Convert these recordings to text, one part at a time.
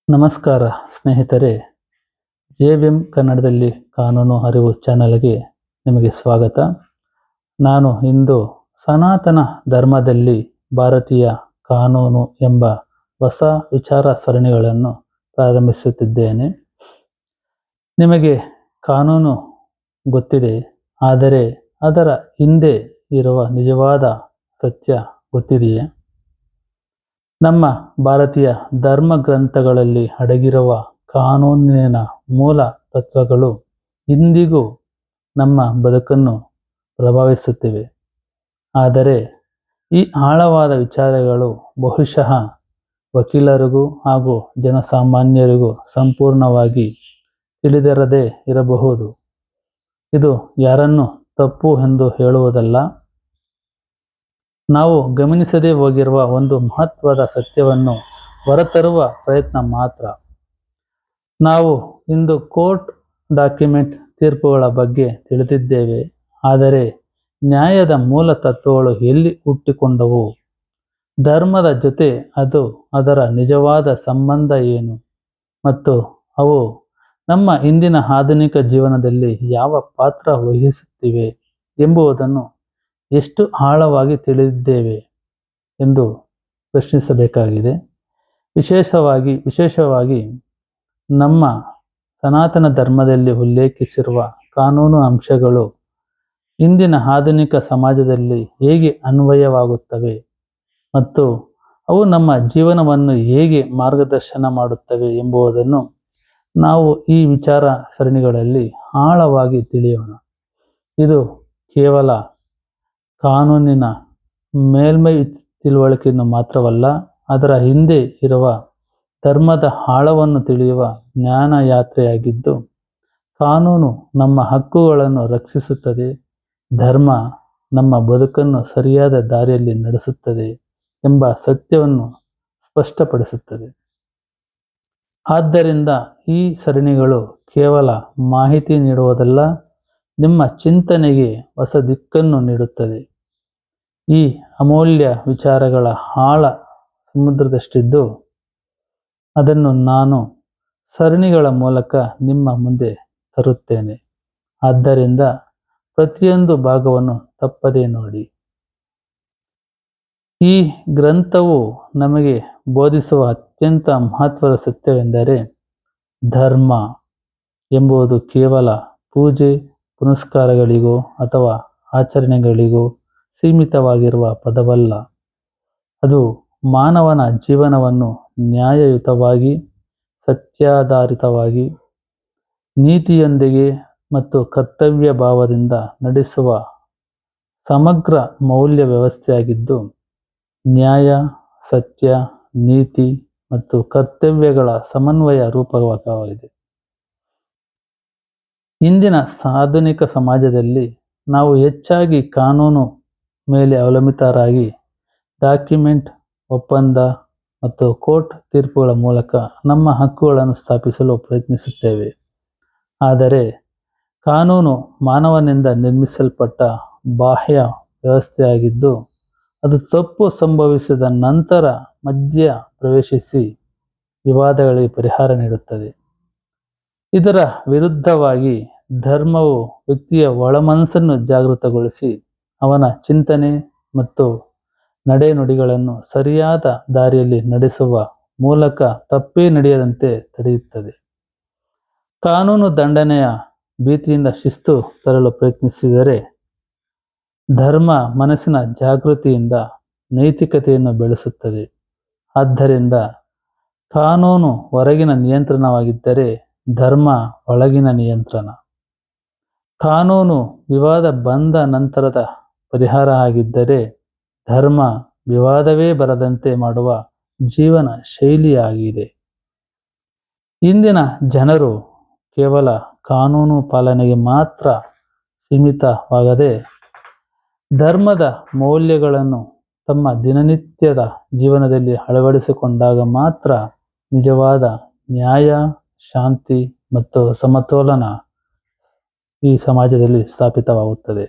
ನಮಸ್ಕಾರ ಸ್ನೇಹಿತರೆ, ಜೆವಿಎಂ ಕನ್ನಡದಲ್ಲಿ ಕಾನೂನು ಅರಿವು ಚಾನಲ್ಗೆ ನಿಮಗೆ ಸ್ವಾಗತ. ನಾನು ಇಂದು ಸನಾತನ ಧರ್ಮದಲ್ಲಿ ಭಾರತೀಯ ಕಾನೂನು ಎಂಬ ಹೊಸ ವಿಚಾರ ಸರಣಿಗಳನ್ನು ಪ್ರಾರಂಭಿಸುತ್ತಿದ್ದೇನೆ. ನಿಮಗೆ ಕಾನೂನು ಗೊತ್ತಿದೆ, ಆದರೆ ಅದರ ಹಿಂದೆ ಇರುವ ನಿಜವಾದ ಸತ್ಯ ಗೊತ್ತಿದೆಯೇ? ನಮ್ಮ ಭಾರತೀಯ ಧರ್ಮ ಗ್ರಂಥಗಳಲ್ಲಿ ಅಡಗಿರುವ ಕಾನೂನಿನ ಮೂಲ ತತ್ವಗಳು ಇಂದಿಗೂ ನಮ್ಮ ಬದುಕನ್ನು ಪ್ರಭಾವಿಸುತ್ತಿವೆ. ಆದರೆ ಈ ಆಳವಾದ ವಿಚಾರಗಳು ಬಹುಶಃ ವಕೀಲರಿಗೂ ಹಾಗೂ ಜನಸಾಮಾನ್ಯರಿಗೂ ಸಂಪೂರ್ಣವಾಗಿ ತಿಳಿದಿರದೇ ಇರಬಹುದು. ಇದು ಯಾರನ್ನು ತಪ್ಪು ಎಂದು ಹೇಳುವುದಲ್ಲ, ನಾವು ಗಮನಿಸದೇ ಹೋಗಿರುವ ಒಂದು ಮಹತ್ವದ ಸತ್ಯವನ್ನು ಹೊರತರುವ ಪ್ರಯತ್ನ ಮಾತ್ರ. ನಾವು ಇಂದು ಕೋರ್ಟ್ ಡಾಕ್ಯುಮೆಂಟ್ ತೀರ್ಪುಗಳ ಬಗ್ಗೆ ತಿಳಿದಿದ್ದೇವೆ, ಆದರೆ ನ್ಯಾಯದ ಮೂಲ ತತ್ವಗಳು ಎಲ್ಲಿ ಹುಟ್ಟಿಕೊಂಡವು? ಧರ್ಮದ ಜೊತೆ ಅದರ ನಿಜವಾದ ಸಂಬಂಧ ಏನು? ಮತ್ತು ಅವು ನಮ್ಮ ಇಂದಿನ ಆಧುನಿಕ ಜೀವನದಲ್ಲಿ ಯಾವ ಪಾತ್ರ ವಹಿಸುತ್ತಿವೆ ಎಂಬುದನ್ನು ಎಷ್ಟು ಆಳವಾಗಿ ತಿಳಿದಿದ್ದೇವೆ ಎಂದು ಪ್ರಶ್ನಿಸಬೇಕಾಗಿದೆ. ವಿಶೇಷವಾಗಿ ನಮ್ಮ ಸನಾತನ ಧರ್ಮದಲ್ಲಿ ಉಲ್ಲೇಖಿಸಿರುವ ಕಾನೂನು ಅಂಶಗಳು ಇಂದಿನ ಆಧುನಿಕ ಸಮಾಜದಲ್ಲಿ ಹೇಗೆ ಅನ್ವಯವಾಗುತ್ತವೆ ಮತ್ತು ಅವು ನಮ್ಮ ಜೀವನವನ್ನು ಹೇಗೆ ಮಾರ್ಗದರ್ಶನ ಮಾಡುತ್ತವೆ ಎಂಬುದನ್ನು ನಾವು ಈ ವಿಚಾರ ಸರಣಿಗಳಲ್ಲಿ ಆಳವಾಗಿ ತಿಳಿಯೋಣ. ಇದು ಕೇವಲ ಕಾನೂನಿನ ಮೇಲ್ಮೈ ತಿಳುವಳಿಕೆಯನ್ನು ಮಾತ್ರವಲ್ಲ, ಅದರ ಹಿಂದೆ ಇರುವ ಧರ್ಮದ ಆಳವನ್ನು ತಿಳಿಯುವ ಜ್ಞಾನ ಯಾತ್ರೆಯಾಗಿದ್ದು, ಕಾನೂನು ನಮ್ಮ ಹಕ್ಕುಗಳನ್ನು ರಕ್ಷಿಸುತ್ತದೆ, ಧರ್ಮ ನಮ್ಮ ಬದುಕನ್ನು ಸರಿಯಾದ ದಾರಿಯಲ್ಲಿ ನಡೆಸುತ್ತದೆ ಎಂಬ ಸತ್ಯವನ್ನು ಸ್ಪಷ್ಟಪಡಿಸುತ್ತದೆ. ಆದ್ದರಿಂದ ಈ ಸರಣಿಗಳು ಕೇವಲ ಮಾಹಿತಿ ನೀಡುವುದಲ್ಲ, ನಿಮ್ಮ ಚಿಂತನೆಗೆ ಹೊಸ ದಿಕ್ಕನ್ನು ನೀಡುತ್ತದೆ. ಈ ಅಮೂಲ್ಯ ವಿಚಾರಗಳ ಆಳ ಸಮುದ್ರದಷ್ಟಿದ್ದು, ಅದನ್ನು ನಾನು ಸರಣಿಗಳ ಮೂಲಕ ನಿಮ್ಮ ಮುಂದೆ ತರುತ್ತೇನೆ. ಆದ್ದರಿಂದ ಪ್ರತಿಯೊಂದು ಭಾಗವನ್ನು ತಪ್ಪದೇ ನೋಡಿ. ಈ ಗ್ರಂಥವು ನಮಗೆ ಬೋಧಿಸುವ ಅತ್ಯಂತ ಮಹತ್ವದ ಸತ್ಯವೆಂದರೆ, ಧರ್ಮ ಎಂಬುದು ಕೇವಲ ಪೂಜೆ ಪುನಸ್ಕಾರಗಳಿಗೋ ಅಥವಾ ಆಚರಣೆಗಳಿಗೋ ಸೀಮಿತವಾಗಿರುವ ಪದವಲ್ಲ. ಅದು ಮಾನವನ ಜೀವನವನ್ನು ನ್ಯಾಯಯುತವಾಗಿ, ಸತ್ಯಾಧಾರಿತವಾಗಿ, ನೀತಿಯೊಂದಿಗೆ ಮತ್ತು ಕರ್ತವ್ಯ ಭಾವದಿಂದ ನಡೆಸುವ ಸಮಗ್ರ ಮೌಲ್ಯ ವ್ಯವಸ್ಥೆಯಾಗಿದ್ದು, ನ್ಯಾಯ, ಸತ್ಯ, ನೀತಿ ಮತ್ತು ಕರ್ತವ್ಯಗಳ ಸಮನ್ವಯ ರೂಪಕವಾಗಿದೆ. ಇಂದಿನ ಆಧುನಿಕ ಸಮಾಜದಲ್ಲಿ ನಾವು ಹೆಚ್ಚಾಗಿ ಕಾನೂನು ಮೇಲೆ ಅವಲಂಬಿತರಾಗಿ ಡಾಕ್ಯುಮೆಂಟ್, ಒಪ್ಪಂದ ಮತ್ತು ಕೋರ್ಟ್ ತೀರ್ಪುಗಳ ಮೂಲಕ ನಮ್ಮ ಹಕ್ಕುಗಳನ್ನು ಸ್ಥಾಪಿಸಲು ಪ್ರಯತ್ನಿಸುತ್ತೇವೆ. ಆದರೆ ಕಾನೂನು ಮಾನವನಿಂದ ನಿರ್ಮಿಸಲ್ಪಟ್ಟ ಬಾಹ್ಯ ವ್ಯವಸ್ಥೆಯಾಗಿದ್ದು, ಅದು ತಪ್ಪು ಸಂಭವಿಸಿದ ನಂತರ ಮಧ್ಯ ಪ್ರವೇಶಿಸಿ ವಿವಾದಗಳಿಗೆ ಪರಿಹಾರ ನೀಡುತ್ತದೆ. ಇದರ ವಿರುದ್ಧವಾಗಿ ಧರ್ಮವು ವ್ಯಕ್ತಿಯ ಒಳಮನಸ್ಸನ್ನು ಜಾಗೃತಗೊಳಿಸಿ ಅವನ ಚಿಂತನೆ ಮತ್ತು ನಡೆನುಡಿಗಳನ್ನು ಸರಿಯಾದ ದಾರಿಯಲ್ಲಿ ನಡೆಸುವ ಮೂಲಕ ತಪ್ಪೇ ನಡೆಯದಂತೆ ತಡೆಯುತ್ತದೆ. ಕಾನೂನು ದಂಡನೆಯ ಭೀತಿಯಿಂದ ಶಿಸ್ತು ತರಲು ಪ್ರಯತ್ನಿಸಿದರೆ, ಧರ್ಮ ಮನಸ್ಸಿನ ಜಾಗೃತಿಯಿಂದ ನೈತಿಕತೆಯನ್ನು ಬೆಳೆಸುತ್ತದೆ. ಆದ್ದರಿಂದ ಕಾನೂನು ಹೊರಗಿನ ನಿಯಂತ್ರಣವಾಗಿದ್ದರೆ, ಧರ್ಮ ಒಳಗಿನ ನಿಯಂತ್ರಣ. ಕಾನೂನು ವಿವಾದ ಬಂದ ನಂತರದ ಪರಿಹಾರ ಆಗಿದ್ದರೆ, ಧರ್ಮ ವಿವಾದವೇ ಬರದಂತೆ ಮಾಡುವ ಜೀವನ ಶೈಲಿಯಾಗಿದೆ. ಇಂದಿನ ಜನರು ಕೇವಲ ಕಾನೂನು ಪಾಲನೆಗೆ ಮಾತ್ರ ಸೀಮಿತವಾಗದೆ, ಧರ್ಮದ ಮೌಲ್ಯಗಳನ್ನು ತಮ್ಮ ದಿನನಿತ್ಯದ ಜೀವನದಲ್ಲಿ ಅಳವಡಿಸಿಕೊಂಡಾಗ ಮಾತ್ರ ನಿಜವಾದ ನ್ಯಾಯ, ಶಾಂತಿ ಮತ್ತು ಸಮತೋಲನ ಈ ಸಮಾಜದಲ್ಲಿ ಸ್ಥಾಪಿತವಾಗುತ್ತದೆ.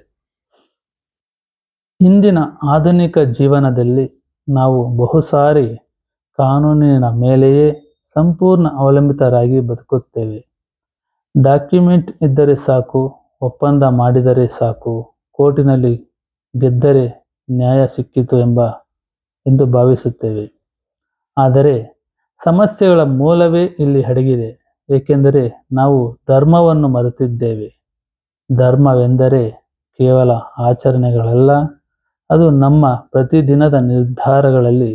ಇಂದಿನ ಆಧುನಿಕ ಜೀವನದಲ್ಲಿ ನಾವು ಬಹುಸಾರಿ ಕಾನೂನಿನ ಮೇಲೆಯೇ ಸಂಪೂರ್ಣ ಅವಲಂಬಿತರಾಗಿ ಬದುಕುತ್ತೇವೆ. ಡಾಕ್ಯುಮೆಂಟ್ ಇದ್ದರೆ ಸಾಕು, ಒಪ್ಪಂದ ಮಾಡಿದರೆ ಸಾಕು, ಕೋರ್ಟಿನಲ್ಲಿ ಗೆದ್ದರೆ ನ್ಯಾಯ ಸಿಕ್ಕಿತು ಎಂದು ಭಾವಿಸುತ್ತೇವೆ. ಆದರೆ ಸಮಸ್ಯೆಗಳ ಮೂಲವೇ ಇಲ್ಲಿ ಅಡಗಿದೆ. ಏಕೆಂದರೆ ನಾವು ಧರ್ಮವನ್ನು ಮರೆತಿದ್ದೇವೆ. ಧರ್ಮವೆಂದರೆ ಕೇವಲ ಆಚರಣೆಗಳಲ್ಲ, ಅದು ನಮ್ಮ ಪ್ರತಿದಿನದ ನಿರ್ಧಾರಗಳಲ್ಲಿ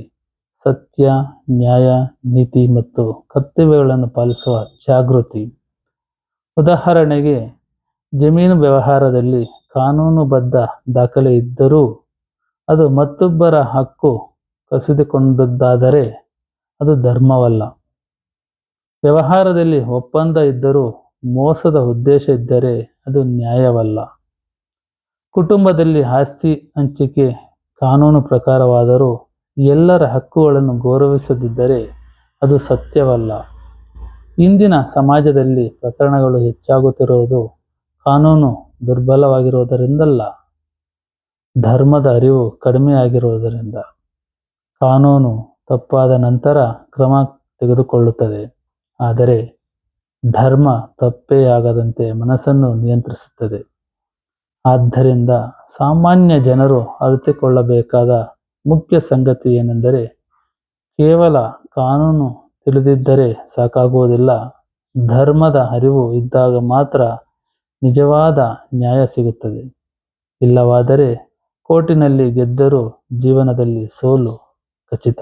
ಸತ್ಯ, ನ್ಯಾಯ, ನೀತಿ ಮತ್ತು ಕರ್ತವ್ಯಗಳನ್ನು ಪಾಲಿಸುವ ಜಾಗೃತಿ. ಉದಾಹರಣೆಗೆ, ಜಮೀನು ವ್ಯವಹಾರದಲ್ಲಿ ಕಾನೂನುಬದ್ಧ ದಾಖಲೆ ಇದ್ದರೂ ಅದು ಮತ್ತೊಬ್ಬರ ಹಕ್ಕು ಕಸಿದುಕೊಂಡದ್ದಾದರೆ ಅದು ಧರ್ಮವಲ್ಲ. ವ್ಯವಹಾರದಲ್ಲಿ ಒಪ್ಪಂದ ಇದ್ದರೂ ಮೋಸದ ಉದ್ದೇಶ ಇದ್ದರೆ ಅದು ನ್ಯಾಯವಲ್ಲ. ಕುಟುಂಬದಲ್ಲಿ ಆಸ್ತಿ ಹಂಚಿಕೆ ಕಾನೂನು ಪ್ರಕಾರವಾದರೂ ಎಲ್ಲರ ಹಕ್ಕುಗಳನ್ನು ಗೌರವಿಸದಿದ್ದರೆ ಅದು ಸತ್ಯವಲ್ಲ. ಇಂದಿನ ಸಮಾಜದಲ್ಲಿ ಪ್ರಕರಣಗಳು ಹೆಚ್ಚಾಗುತ್ತಿರುವುದು ಕಾನೂನು ದುರ್ಬಲವಾಗಿರುವುದರಿಂದಲ್ಲ, ಧರ್ಮದ ಅರಿವು ಕಡಿಮೆಯಾಗಿರುವುದರಿಂದ. ಕಾನೂನು ತಪ್ಪಾದ ನಂತರ ಕ್ರಮ ತೆಗೆದುಕೊಳ್ಳುತ್ತದೆ, ಆದರೆ ಧರ್ಮ ತಪ್ಪೇ ಆಗದಂತೆ ಮನಸ್ಸನ್ನು ನಿಯಂತ್ರಿಸುತ್ತದೆ. ಆದ್ದರಿಂದ ಸಾಮಾನ್ಯ ಜನರು ಅರಿತುಕೊಳ್ಳಬೇಕಾದ ಮುಖ್ಯ ಸಂಗತಿ ಏನೆಂದರೆ, ಕೇವಲ ಕಾನೂನು ತಿಳಿದಿದ್ದರೆ ಸಾಕಾಗುವುದಿಲ್ಲ. ಧರ್ಮದ ಅರಿವು ಇದ್ದಾಗ ಮಾತ್ರ ನಿಜವಾದ ನ್ಯಾಯ ಸಿಗುತ್ತದೆ. ಇಲ್ಲವಾದರೆ ಕೋರ್ಟಿನಲ್ಲಿ ಗೆದ್ದರೂ ಜೀವನದಲ್ಲಿ ಸೋಲು ಖಚಿತ.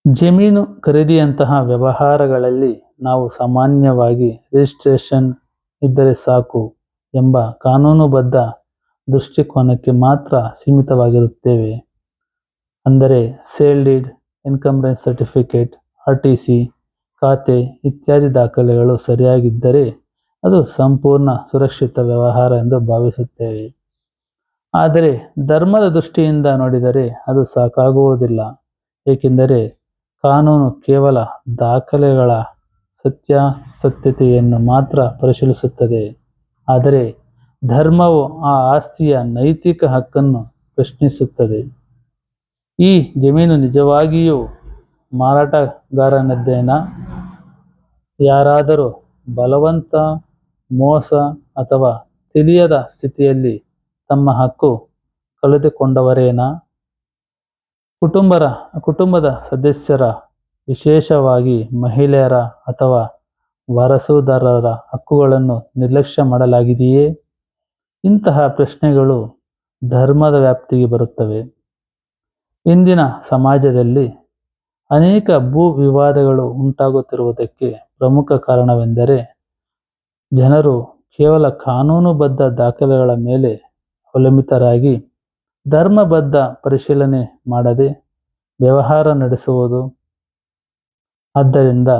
ಜಮೀನು ಖರೀದಿಯಂತಹ ವ್ಯವಹಾರಗಳಲ್ಲಿ ನಾವು ಸಾಮಾನ್ಯವಾಗಿ ರಿಜಿಸ್ಟ್ರೇಷನ್ ಇದ್ದರೆ ಸಾಕು ಎಂಬ ಕಾನೂನುಬದ್ಧ ದೃಷ್ಟಿಕೋನಕ್ಕೆ ಮಾತ್ರ ಸೀಮಿತವಾಗಿರುತ್ತೇವೆ. ಅಂದರೆ sale deed, encumbrance certificate, RTC, ಖಾತೆ ಇತ್ಯಾದಿ ದಾಖಲೆಗಳು ಸರಿಯಾಗಿದ್ದರೆ ಅದು ಸಂಪೂರ್ಣ ಸುರಕ್ಷಿತ ವ್ಯವಹಾರ ಎಂದು ಭಾವಿಸುತ್ತೇವೆ. ಆದರೆ ಧರ್ಮದ ದೃಷ್ಟಿಯಿಂದ ನೋಡಿದರೆ ಅದು ಸಾಕಾಗುವುದಿಲ್ಲ. ಏಕೆಂದರೆ ಕಾನೂನು ಕೇವಲ ದಾಖಲೆಗಳ ಸತ್ಯಾಸತ್ಯತೆಯನ್ನು ಮಾತ್ರ ಪರಿಶೀಲಿಸುತ್ತದೆ. ಆದರೆ ಧರ್ಮವು ಆ ಆಸ್ತಿಯ ನೈತಿಕ ಹಕ್ಕನ್ನು ಪ್ರಶ್ನಿಸುತ್ತದೆ. ಈ ಜಮೀನು ನಿಜವಾಗಿಯೂ ಮಾರಾಟಗಾರನದ್ದೇನಾ? ಯಾರಾದರೂ ಬಲವಂತ, ಮೋಸ ಅಥವಾ ತಿಳಿಯದ ಸ್ಥಿತಿಯಲ್ಲಿ ತಮ್ಮ ಹಕ್ಕು ಕಳೆದುಕೊಂಡವರೇನಾ? ಕುಟುಂಬದ ಸದಸ್ಯರ, ವಿಶೇಷವಾಗಿ ಮಹಿಳೆಯರ ಅಥವಾ ವಾರಸುದಾರರ ಹಕ್ಕುಗಳನ್ನು ನಿರ್ಲಕ್ಷ್ಯ ಮಾಡಲಾಗಿದೆಯೇ? ಇಂತಹ ಪ್ರಶ್ನೆಗಳು ಧರ್ಮದ ವ್ಯಾಪ್ತಿಗೆ ಬರುತ್ತವೆ. ಇಂದಿನ ಸಮಾಜದಲ್ಲಿ ಅನೇಕ ಭೂ ವಿವಾದಗಳು ಉಂಟಾಗುತ್ತಿರುವುದಕ್ಕೆ ಪ್ರಮುಖ ಕಾರಣವೆಂದರೆ ಜನರು ಕೇವಲ ಕಾನೂನುಬದ್ಧ ದಾಖಲೆಗಳ ಮೇಲೆ ಅವಲಂಬಿತರಾಗಿ ಧರ್ಮಬದ್ಧ ಪರಿಶೀಲನೆ ಮಾಡದೆ ವ್ಯವಹಾರ ನಡೆಸುವುದು. ಆದ್ದರಿಂದ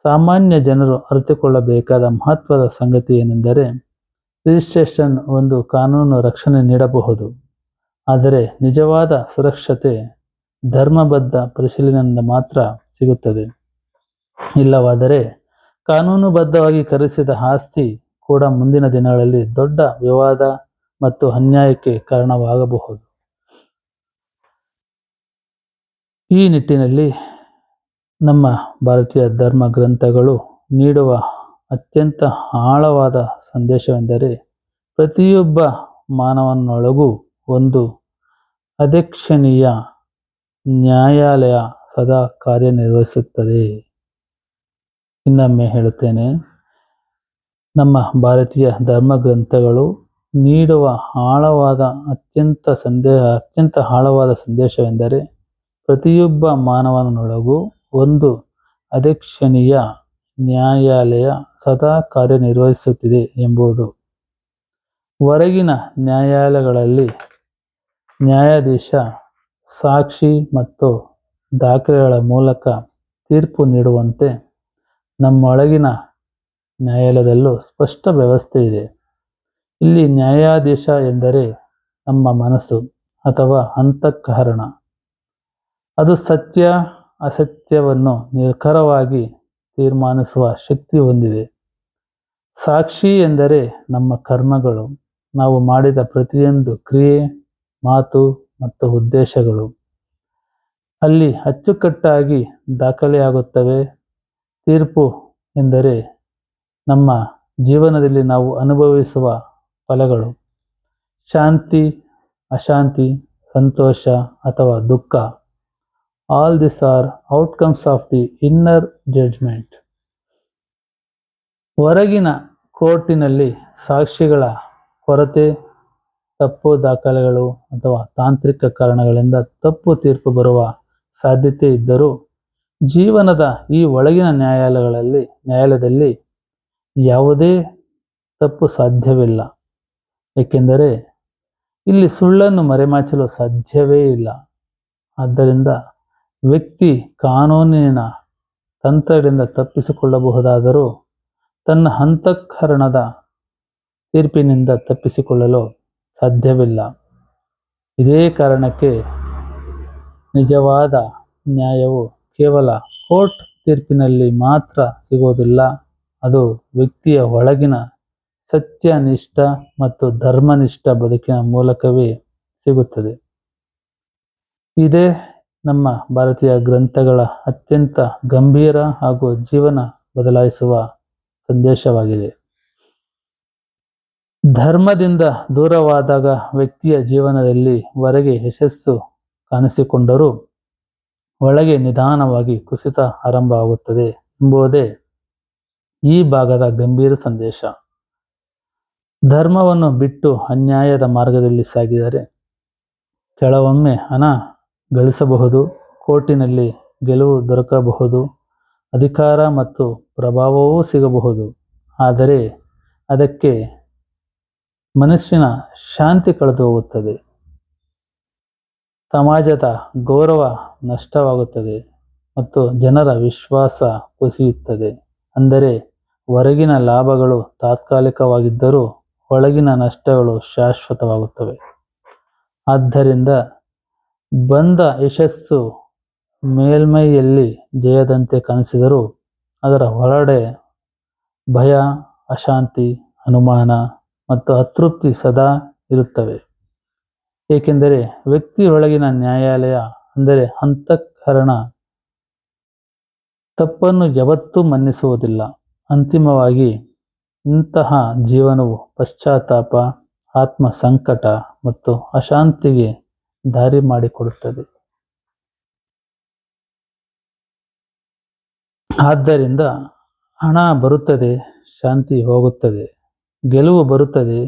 ಸಾಮಾನ್ಯ ಜನರು ಅರಿತುಕೊಳ್ಳಬೇಕಾದ ಮಹತ್ವದ ಸಂಗತಿ ಏನೆಂದರೆ, ರಿಜಿಸ್ಟ್ರೇಷನ್ ಒಂದು ಕಾನೂನು ರಕ್ಷಣೆ ನೀಡಬಹುದು, ಆದರೆ ನಿಜವಾದ ಸುರಕ್ಷತೆ ಧರ್ಮಬದ್ಧ ಪರಿಶೀಲನೆಯಿಂದ ಮಾತ್ರ ಸಿಗುತ್ತದೆ. ಇಲ್ಲವಾದರೆ ಕಾನೂನುಬದ್ಧವಾಗಿ ಖರೀದಿಸಿದ ಆಸ್ತಿ ಕೂಡ ಮುಂದಿನ ದಿನಗಳಲ್ಲಿ ದೊಡ್ಡ ವಿವಾದ ಮತ್ತು ಅನ್ಯಾಯಕ್ಕೆ ಕಾರಣವಾಗಬಹುದು. ಈ ನಿಟ್ಟಿನಲ್ಲಿ ನಮ್ಮ ಭಾರತೀಯ ಧರ್ಮ ಗ್ರಂಥಗಳು ನೀಡುವ ಅತ್ಯಂತ ಆಳವಾದ ಸಂದೇಶವೆಂದರೆ, ಪ್ರತಿಯೊಬ್ಬ ಮಾನವನೊಳಗೂ ಒಂದು ಅಧ್ಯಕ್ಷಣೀಯ ನ್ಯಾಯಾಲಯ ಸದಾ ಕಾರ್ಯನಿರ್ವಹಿಸುತ್ತದೆ. ಇನ್ನೊಮ್ಮೆ ಹೇಳುತ್ತೇನೆ, ನಮ್ಮ ಭಾರತೀಯ ಧರ್ಮಗ್ರಂಥಗಳು ನೀಡುವ ಅತ್ಯಂತ ಆಳವಾದ ಸಂದೇಶವೆಂದರೆ, ಪ್ರತಿಯೊಬ್ಬ ಮಾನವನೊಳಗೂ ಒಂದು ಅಧ್ಯಕ್ಷಣೀಯ ನ್ಯಾಯಾಲಯ ಸದಾ ಕಾರ್ಯನಿರ್ವಹಿಸುತ್ತಿದೆ ಎಂಬುದು. ಹೊರಗಿನ ನ್ಯಾಯಾಲಯಗಳಲ್ಲಿ ನ್ಯಾಯಾಧೀಶ ಸಾಕ್ಷಿ ಮತ್ತು ದಾಖಲೆಗಳ ಮೂಲಕ ತೀರ್ಪು ನೀಡುವಂತೆ ನಮ್ಮೊಳಗಿನ ನ್ಯಾಯಾಲಯದಲ್ಲೂ ಸ್ಪಷ್ಟ ವ್ಯವಸ್ಥೆ ಇದೆ. ಇಲ್ಲಿ ನ್ಯಾಯಾಧೀಶ ಎಂದರೆ ನಮ್ಮ ಮನಸ್ಸು ಅಥವಾ ಅಂತಃಕರಣ. ಅದು ಸತ್ಯ ಅಸತ್ಯವನ್ನು ನಿಖರವಾಗಿ ತೀರ್ಮಾನಿಸುವ ಶಕ್ತಿ ಹೊಂದಿದೆ. ಸಾಕ್ಷಿ ಎಂದರೆ ನಮ್ಮ ಕರ್ಮಗಳು, ನಾವು ಮಾಡಿದ ಪ್ರತಿಯೊಂದು ಕ್ರಿಯೆ, ಮಾತು ಮತ್ತು ಉದ್ದೇಶಗಳು. ಅಲ್ಲಿ ಅಚ್ಚುಕಟ್ಟಾಗಿ ದಾಖಲೆಯಾಗುತ್ತವೆ. ತೀರ್ಪು ಎಂದರೆ ನಮ್ಮ ಜೀವನದಲ್ಲಿ ನಾವು ಅನುಭವಿಸುವ ಫಲಗಳು. ಶಾಂತಿ, ಅಶಾಂತಿ, ಸಂತೋಷ ಅಥವಾ ದುಃಖ. All this are outcomes of the inner judgement. ಹೊರಗಿನ ಕೋರ್ಟಿನಲ್ಲಿ ಸಾಕ್ಷಿಗಳ ಕೊರತೆ, ತಪ್ಪು ದಾಖಲೆಗಳು ಅಥವಾ ತಾಂತ್ರಿಕ ಕಾರಣಗಳಿಂದ ತಪ್ಪು ತೀರ್ಪು ಬರುವ ಸಾಧ್ಯತೆ ಇದ್ದರೂ ಜೀವನದ ಈ ಒಳಗಿನ ನ್ಯಾಯಾಲಯದಲ್ಲಿ ಯಾವುದೇ ತಪ್ಪು ಸಾಧ್ಯವಿಲ್ಲ. ಏಕೆಂದರೆ ಇಲ್ಲಿ ಸುಳ್ಳನ್ನು ಮರೆಮಾಚಲು ಸಾಧ್ಯವೇ ಇಲ್ಲ. ಆದ್ದರಿಂದ ವ್ಯಕ್ತಿ ಕಾನೂನಿನ ತಂತ್ರದಿಂದ ತಪ್ಪಿಸಿಕೊಳ್ಳಬಹುದಾದರೂ ತನ್ನ ಅಂತಃಕರಣದ ತೀರ್ಪಿನಿಂದ ತಪ್ಪಿಸಿಕೊಳ್ಳಲು ಸಾಧ್ಯವಿಲ್ಲ. ಇದೇ ಕಾರಣಕ್ಕೆ ನಿಜವಾದ ನ್ಯಾಯವು ಕೇವಲ ಕೋರ್ಟ್ ತೀರ್ಪಿನಲ್ಲಿ ಮಾತ್ರ ಸಿಗುವುದಿಲ್ಲ. ಅದು ವ್ಯಕ್ತಿಯ ಒಳಗಿನ ಸತ್ಯನಿಷ್ಠ ಮತ್ತು ಧರ್ಮನಿಷ್ಠ ಬದುಕಿನ ಮೂಲಕವೇ ಸಿಗುತ್ತದೆ. ಇದೇ ನಮ್ಮ ಭಾರತೀಯ ಗ್ರಂಥಗಳ ಅತ್ಯಂತ ಗಂಭೀರ ಹಾಗೂ ಜೀವನ ಬದಲಾಯಿಸುವ ಸಂದೇಶವಾಗಿದೆ. ಧರ್ಮದಿಂದ ದೂರವಾದಾಗ ವ್ಯಕ್ತಿಯ ಜೀವನದಲ್ಲಿ ಹೊರಗೆ ಯಶಸ್ಸು ಕಾಣಿಸಿಕೊಂಡರೂ ಒಳಗೆ ನಿಧಾನವಾಗಿ ಕುಸಿತ ಆರಂಭ ಆಗುತ್ತದೆ ಎಂಬುದೇ ಈ ಭಾಗದ ಗಂಭೀರ ಸಂದೇಶ. ಧರ್ಮವನ್ನು ಬಿಟ್ಟು ಅನ್ಯಾಯದ ಮಾರ್ಗದಲ್ಲಿ ಸಾಗಿದರೆ ಕೆಲವೊಮ್ಮೆ ಹಣ ಗಳಿಸಬಹುದು, ಕೋರ್ಟಿನಲ್ಲಿ ಗೆಲುವು ದೊರಕಬಹುದು, ಅಧಿಕಾರ ಮತ್ತು ಪ್ರಭಾವವೂ ಸಿಗಬಹುದು. ಆದರೆ ಅದಕ್ಕೆ ಮನಸ್ಸಿನ ಶಾಂತಿ ಕಳೆದು ಹೋಗುತ್ತದೆ, ಸಮಾಜದ ಗೌರವ ನಷ್ಟವಾಗುತ್ತದೆ ಮತ್ತು ಜನರ ವಿಶ್ವಾಸ ಕುಸಿಯುತ್ತದೆ. ಅಂದರೆ ಹೊರಗಿನ ಲಾಭಗಳು ತಾತ್ಕಾಲಿಕವಾಗಿದ್ದರೂ ಒಳಗಿನ ನಷ್ಟಗಳು ಶಾಶ್ವತವಾಗುತ್ತವೆ. ಆದ್ದರಿಂದ ಬಂದ ಯಶಸ್ಸು ಮೇಲ್ಮೈಯಲ್ಲಿ ಜಯದಂತೆ ಕಾಣಿಸಿದರೂ ಅದರ ಹೊರಗಡೆ ಭಯ, ಅಶಾಂತಿ, ಅನುಮಾನ ಮತ್ತು ಅತೃಪ್ತಿ ಸದಾ ಇರುತ್ತವೆ. ಏಕೆಂದರೆ ವ್ಯಕ್ತಿಯೊಳಗಿನ ನ್ಯಾಯಾಲಯ ಅಂದರೆ ಅಂತಃಕರಣ ತಪ್ಪನ್ನು ಯಾವತ್ತೂ ಮನ್ನಿಸುವುದಿಲ್ಲ. ಅಂತಿಮವಾಗಿ ಇಂತಹ ಜೀವನವು ಪಶ್ಚಾತ್ತಾಪ, ಆತ್ಮ ಸಂಕಟ ಮತ್ತು ಅಶಾಂತಿಗೆ ದಾರಿ ಮಾಡಿಕೊಡುತ್ತದೆ. ಆದ್ದರಿಂದ ಹಣ ಬರುತ್ತದೆ, ಶಾಂತಿ ಹೋಗುತ್ತದೆ. ಗೆಲುವು ಬರುತ್ತದೆ,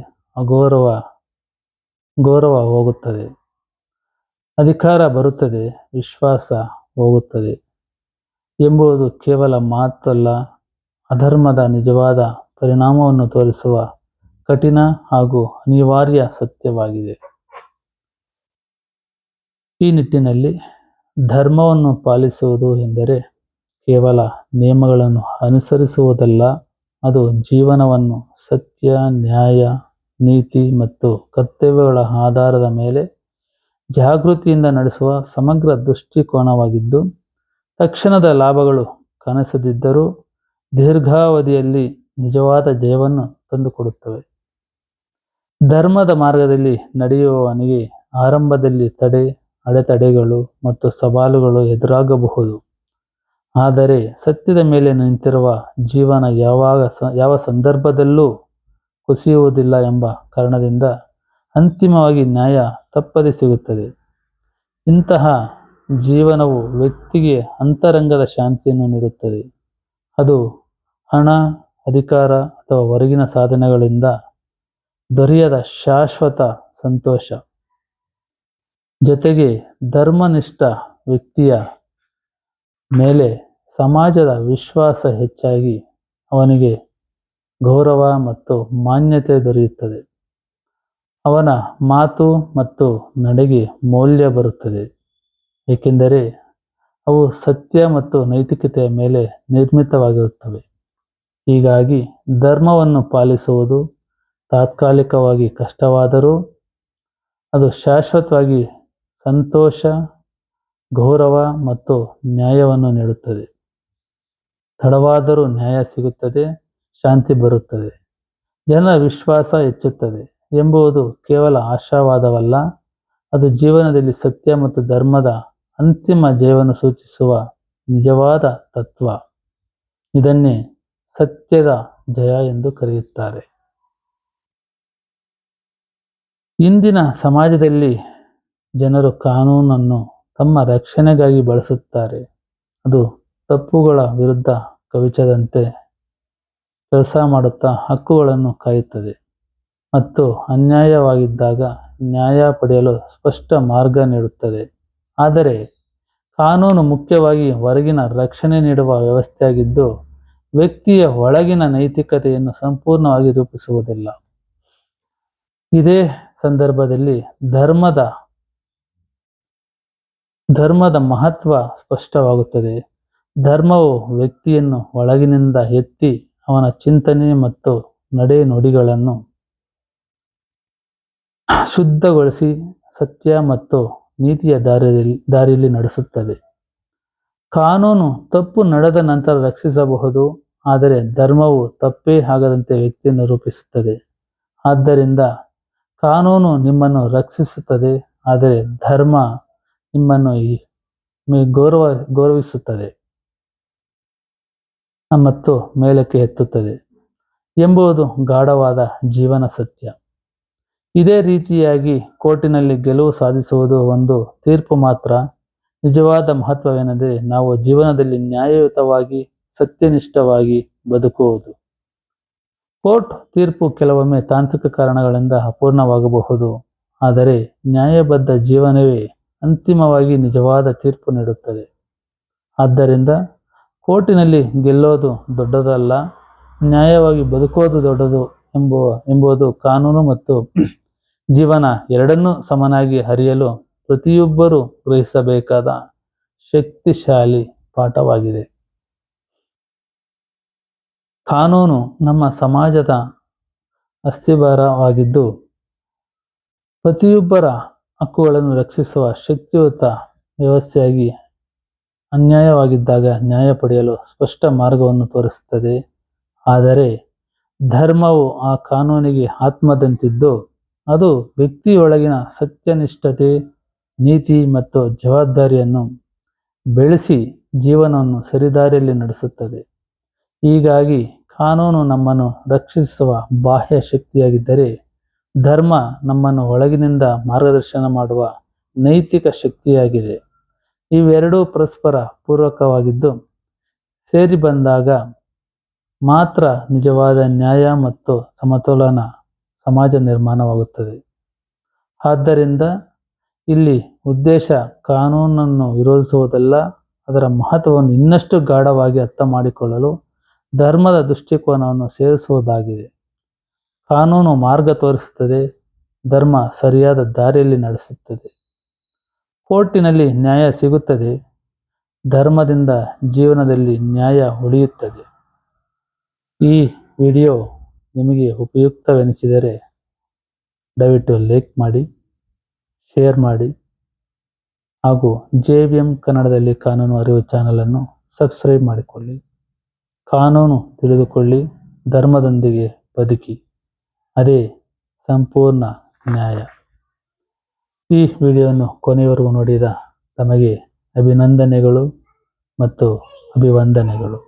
ಗೌರವ ಹೋಗುತ್ತದೆ. ಅಧಿಕಾರ ಬರುತ್ತದೆ, ವಿಶ್ವಾಸ ಹೋಗುತ್ತದೆ ಎಂಬುದು ಕೇವಲ ಮಾತಲ್ಲ, ಅಧರ್ಮದ ನಿಜವಾದ ಪರಿಣಾಮವನ್ನು ತೋರಿಸುವ ಕಠಿಣ ಹಾಗೂ ಅನಿವಾರ್ಯ ಸತ್ಯವಾಗಿದೆ. ಈ ನಿಟ್ಟಿನಲ್ಲಿ ಧರ್ಮವನ್ನು ಪಾಲಿಸುವುದು ಎಂದರೆ ಕೇವಲ ನಿಯಮಗಳನ್ನು ಅನುಸರಿಸುವುದಲ್ಲ, ಅದು ಜೀವನವನ್ನು ಸತ್ಯ, ನ್ಯಾಯ, ನೀತಿ ಮತ್ತು ಕರ್ತವ್ಯಗಳ ಆಧಾರದ ಮೇಲೆ ಜಾಗೃತಿಯಿಂದ ನಡೆಸುವ ಸಮಗ್ರ ದೃಷ್ಟಿಕೋನವಾಗಿದ್ದು, ತಕ್ಷಣದ ಲಾಭಗಳು ಕಾಣಿಸದಿದ್ದರೂ ದೀರ್ಘಾವಧಿಯಲ್ಲಿ ನಿಜವಾದ ಜಯವನ್ನು ತಂದುಕೊಡುತ್ತವೆ. ಧರ್ಮದ ಮಾರ್ಗದಲ್ಲಿ ನಡೆಯುವವನಿಗೆ ಆರಂಭದಲ್ಲಿ ಅಡೆತಡೆಗಳು ಮತ್ತು ಸವಾಲುಗಳು ಎದುರಾಗಬಹುದು. ಆದರೆ ಸತ್ಯದ ಮೇಲೆ ನಿಂತಿರುವ ಜೀವನ ಯಾವ ಸಂದರ್ಭದಲ್ಲೂ ಕುಸಿಯುವುದಿಲ್ಲ ಎಂಬ ಕಾರಣದಿಂದ ಅಂತಿಮವಾಗಿ ನ್ಯಾಯ ತಪ್ಪದೆ ಸಿಗುತ್ತದೆ. ಇಂತಹ ಜೀವನವು ವ್ಯಕ್ತಿಗೆ ಅಂತರಂಗದ ಶಾಂತಿಯನ್ನು ನೀಡುತ್ತದೆ. ಅದು ಹಣ, ಅಧಿಕಾರ ಅಥವಾ ಹೊರಗಿನ ಸಾಧನೆಗಳಿಂದ ದೊರೆಯದ ಶಾಶ್ವತ ಸಂತೋಷ. ಜೊತೆಗೆ ಧರ್ಮನಿಷ್ಠ ವ್ಯಕ್ತಿಯ ಮೇಲೆ ಸಮಾಜದ ವಿಶ್ವಾಸ ಹೆಚ್ಚಾಗಿ ಅವನಿಗೆ ಗೌರವ ಮತ್ತು ಮಾನ್ಯತೆ ದೊರೆಯುತ್ತದೆ. ಅವನ ಮಾತು ಮತ್ತು ನಡೆಗೆ ಮೌಲ್ಯ ಬರುತ್ತದೆ, ಏಕೆಂದರೆ ಅವು ಸತ್ಯ ಮತ್ತು ನೈತಿಕತೆಯ ಮೇಲೆ ನಿರ್ಮಿತವಾಗಿರುತ್ತವೆ. ಹೀಗಾಗಿ ಧರ್ಮವನ್ನು ಪಾಲಿಸುವುದು ತಾತ್ಕಾಲಿಕವಾಗಿ ಕಷ್ಟವಾದರೂ ಅದು ಶಾಶ್ವತವಾಗಿ ಸಂತೋಷ, ಗೌರವ ಮತ್ತು ನ್ಯಾಯವನ್ನು ನೀಡುತ್ತದೆ. ತಡವಾದರೂ ನ್ಯಾಯ ಸಿಗುತ್ತದೆ, ಶಾಂತಿ ಬರುತ್ತದೆ, ಜನರ ವಿಶ್ವಾಸ ಹೆಚ್ಚುತ್ತದೆ ಎಂಬುದು ಕೇವಲ ಆಶಾವಾದವಲ್ಲ, ಅದು ಜೀವನದಲ್ಲಿ ಸತ್ಯ ಮತ್ತು ಧರ್ಮದ ಅಂತಿಮ ಜಯವನ್ನು ಸೂಚಿಸುವ ನಿಜವಾದ ತತ್ವ. ಇದನ್ನೇ ಸತ್ಯದ ಜಯ ಎಂದು ಕರೆಯುತ್ತಾರೆ. ಇಂದಿನ ಸಮಾಜದಲ್ಲಿ ಜನರು ಕಾನೂನನ್ನು ತಮ್ಮ ರಕ್ಷಣೆಗಾಗಿ ಬಳಸುತ್ತಾರೆ. ಅದು ತಪ್ಪುಗಳ ವಿರುದ್ಧ ಕವಚದಂತೆ ಕೆಲಸ ಮಾಡುತ್ತಾ ಹಕ್ಕುಗಳನ್ನು ಕಾಯುತ್ತದೆ ಮತ್ತು ಅನ್ಯಾಯವಾಗಿದ್ದಾಗ ನ್ಯಾಯ ಪಡೆಯಲು ಸ್ಪಷ್ಟ ಮಾರ್ಗ ನೀಡುತ್ತದೆ. ಆದರೆ ಕಾನೂನು ಮುಖ್ಯವಾಗಿ ಹೊರಗಿನ ರಕ್ಷಣೆ ನೀಡುವ ವ್ಯವಸ್ಥೆಯಾಗಿದ್ದು, ವ್ಯಕ್ತಿಯ ಒಳಗಿನ ನೈತಿಕತೆಯನ್ನು ಸಂಪೂರ್ಣವಾಗಿ ರೂಪಿಸುವುದಿಲ್ಲ. ಇದೇ ಸಂದರ್ಭದಲ್ಲಿ ಧರ್ಮದ ಮಹತ್ವ ಸ್ಪಷ್ಟವಾಗುತ್ತದೆ. ಧರ್ಮವು ವ್ಯಕ್ತಿಯನ್ನು ಒಳಗಿನಿಂದ ಎತ್ತಿ ಅವನ ಚಿಂತನೆ ಮತ್ತು ನಡೆನುಡಿಗಳನ್ನು ಶುದ್ಧಗೊಳಿಸಿ ಸತ್ಯ ಮತ್ತು ನೀತಿಯ ದಾರಿಯಲ್ಲಿ ನಡೆಸುತ್ತದೆ. ಕಾನೂನು ತಪ್ಪು ನಡೆದ ನಂತರ ರಕ್ಷಿಸಬಹುದು, ಆದರೆ ಧರ್ಮವು ತಪ್ಪೇ ಆಗದಂತೆ ವ್ಯಕ್ತಿಯನ್ನು ರೂಪಿಸುತ್ತದೆ. ಆದ್ದರಿಂದ ಕಾನೂನು ನಿಮ್ಮನ್ನು ರಕ್ಷಿಸುತ್ತದೆ, ಆದರೆ ಧರ್ಮ ನಿಮ್ಮನ್ನು ಗೌರವಿಸುತ್ತದೆ ಮತ್ತು ಮೇಲಕ್ಕೆ ಎತ್ತುತ್ತದೆ ಎಂಬುದು ಗಾಢವಾದ ಜೀವನ ಸತ್ಯ. ಇದೇ ರೀತಿಯಾಗಿ ಕೋರ್ಟಿನಲ್ಲಿ ಗೆಲುವು ಸಾಧಿಸುವುದು ಒಂದು ತೀರ್ಪು ಮಾತ್ರ. ನಿಜವಾದ ಮಹತ್ವವೇನೆಂದರೆ ನಾವು ಜೀವನದಲ್ಲಿ ನ್ಯಾಯಯುತವಾಗಿ ಸತ್ಯನಿಷ್ಠವಾಗಿ ಬದುಕುವುದು. ಕೋರ್ಟ್ ತೀರ್ಪು ಕೆಲವೊಮ್ಮೆ ತಾಂತ್ರಿಕ ಕಾರಣಗಳಿಂದ ಅಪೂರ್ಣವಾಗಬಹುದು, ಆದರೆ ನ್ಯಾಯಬದ್ಧ ಜೀವನವೇ ಅಂತಿಮವಾಗಿ ನಿಜವಾದ ತೀರ್ಪು ನೀಡುತ್ತದೆ. ಆದ್ದರಿಂದ ಕೋರ್ಟಿನಲ್ಲಿ ಗೆಲ್ಲೋದು ದೊಡ್ಡದಲ್ಲ, ನ್ಯಾಯವಾಗಿ ಬದುಕೋದು ದೊಡ್ಡದು ಎಂಬುದು ಕಾನೂನು ಮತ್ತು ಜೀವನ ಎರಡನ್ನೂ ಸಮನಾಗಿ ಅರಿಯಲು ಪ್ರತಿಯೊಬ್ಬರೂ ಗ್ರಹಿಸಬೇಕಾದ ಶಕ್ತಿಶಾಲಿ ಪಾಠವಾಗಿದೆ. ಕಾನೂನು ನಮ್ಮ ಸಮಾಜದ ಅಸ್ಥಿಭಾರವಾಗಿದ್ದು, ಪ್ರತಿಯೊಬ್ಬರ ಹಕ್ಕುಗಳನ್ನು ರಕ್ಷಿಸುವ ಶಕ್ತಿಯುತ ವ್ಯವಸ್ಥೆಯಾಗಿ ಅನ್ಯಾಯವಾಗಿದ್ದಾಗ ನ್ಯಾಯ ಪಡೆಯಲು ಸ್ಪಷ್ಟ ಮಾರ್ಗವನ್ನು ತೋರಿಸುತ್ತದೆ. ಆದರೆ ಧರ್ಮವು ಆ ಕಾನೂನಿಗೆ ಆತ್ಮದಂತಿದ್ದು, ಅದು ವ್ಯಕ್ತಿಯೊಳಗಿನ ಸತ್ಯನಿಷ್ಠತೆ, ನೀತಿ ಮತ್ತು ಜವಾಬ್ದಾರಿಯನ್ನು ಬೆಳೆಸಿ ಜೀವನವನ್ನು ಸರಿದಾರಿಯಲ್ಲಿ ನಡೆಸುತ್ತದೆ. ಹೀಗಾಗಿ ಕಾನೂನು ನಮ್ಮನ್ನು ರಕ್ಷಿಸುವ ಬಾಹ್ಯ ಶಕ್ತಿಯಾಗಿದ್ದರೆ, ಧರ್ಮ ನಮ್ಮನ್ನು ಒಳಗಿನಿಂದ ಮಾರ್ಗದರ್ಶನ ಮಾಡುವ ನೈತಿಕ ಶಕ್ತಿಯಾಗಿದೆ. ಇವೆರಡೂ ಪರಸ್ಪರ ಪೂರಕವಾಗಿದ್ದು, ಸೇರಿ ಬಂದಾಗ ಮಾತ್ರ ನಿಜವಾದ ನ್ಯಾಯ ಮತ್ತು ಸಮತೋಲನ ಸಮಾಜ ನಿರ್ಮಾಣವಾಗುತ್ತದೆ. ಆದ್ದರಿಂದ ಇಲ್ಲಿ ಉದ್ದೇಶ ಕಾನೂನನ್ನು ವಿರೋಧಿಸುವುದಲ್ಲ, ಅದರ ಮಹತ್ವವನ್ನು ಇನ್ನಷ್ಟು ಗಾಢವಾಗಿ ಅರ್ಥ ಮಾಡಿಕೊಳ್ಳಲು ಧರ್ಮದ ದೃಷ್ಟಿಕೋನವನ್ನು ಸೇರಿಸುವುದಾಗಿದೆ. ಕಾನೂನು ಮಾರ್ಗ ತೋರಿಸುತ್ತದೆ, ಧರ್ಮ ಸರಿಯಾದ ದಾರಿಯಲ್ಲಿ ನಡೆಸುತ್ತದೆ. ಕೋರ್ಟಿನಲ್ಲಿ ನ್ಯಾಯ ಸಿಗುತ್ತದೆ, ಧರ್ಮದಿಂದ ಜೀವನದಲ್ಲಿ ನ್ಯಾಯ ಉಳಿಯುತ್ತದೆ. ಈ ವಿಡಿಯೋ ನಿಮಗೆ ಉಪಯುಕ್ತವೆನಿಸಿದರೆ ದಯವಿಟ್ಟು ಲೈಕ್ ಮಾಡಿ, ಶೇರ್ ಮಾಡಿ ಹಾಗೂ JBM ಕನ್ನಡದಲ್ಲಿ ಕಾನೂನು ಅರಿವು ಚಾನಲನ್ನು ಸಬ್ಸ್ಕ್ರೈಬ್ ಮಾಡಿಕೊಳ್ಳಿ. ಕಾನೂನು ತಿಳಿದುಕೊಳ್ಳಿ, ಧರ್ಮದೊಂದಿಗೆ ಬದುಕಿ, ಅದೇ ಸಂಪೂರ್ಣ ನ್ಯಾಯ. ಈ ವಿಡಿಯೋವನ್ನು ಕೊನೆಯವರೆಗೂ ನೋಡಿದ ತಮಗೆ ಅಭಿನಂದನೆಗಳು ಮತ್ತು ಅಭಿವಂದನೆಗಳು.